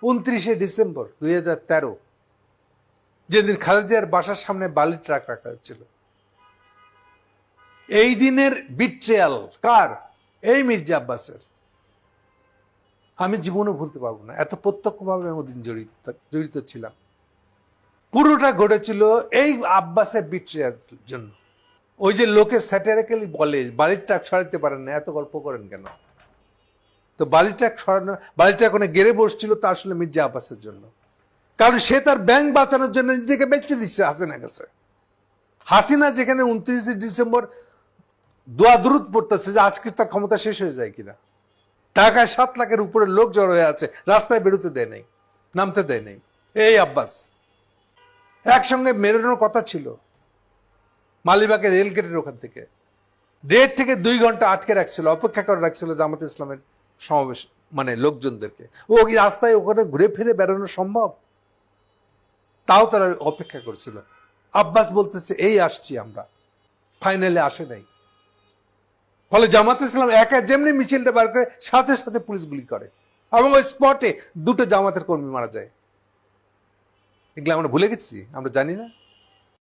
29 December 2013, যেদিন খালেদা জিয়ার বাসার সামনে বালির ট্রাক রাখা হয়েছিল। এই দিনের বিট্রেয়াল কার? এই মির্জা আব্বাসের। আমি জীবনে ভুলতে পারবো না, এত প্রত্যক্ষভাবে আমি ওদিন জড়িত ছিলাম। পুরোটা ঘটেছিল এই আব্বাসের বিট্রেয়ার জন্য। ওই যে লোকে স্যাটারিক্যালি বলে বালির ট্রাক সরাতে পারেন না, এত গল্প করেন কেন? তো বালির ট্রাক সরানো, বালির ট্রাক ওখানে গেড়ে বসছিল তা আসলে মির্জা আব্বাসের জন্য, কারণ সে তার ব্যাংক বাঁচানোর জন্য নিজেকে বেঁচে দিচ্ছে হাসিনা কাছে। হাসিনা যেখানে 29 ডিসেম্বর দোয়া দুরুদ পড়তেছে যে আজকে তার ক্ষমতা শেষ হয়ে যায় কিনা, ঢাকায় 7 লাখের উপরে লোক জড়ো হয়ে আছে, রাস্তায় বেরোতে দেয় নাই, নামতে দেয় নাই। এই আব্বাস একসঙ্গে মেরোনোর কথা ছিল মালিবাগের রেল গেটের ওখান থেকে, 1.5 থেকে 2 ঘন্টা আটকে রাখছিল, অপেক্ষা করে রাখছিল জামাত ইসলামের সমাবেশ মানে লোকজনদেরকে। ও কি রাস্তায় ওখানে ঘুরে ফিরে বেরোনো সম্ভব? তাও তারা অপেক্ষা করছিল। আব্বাস বলতেছে এই আসছি আমরা, ফাইনালে আসে নাই। ফলে জামাত ইসলাম একা যেমনি মিছিলটা বার করে সাথে সাথে পুলিশ গুলি করে এবং ওই স্পটে 2টো জামাতের কর্মী মারা যায়। এগুলো আমরা ভুলে গেছি, আমরা জানি না।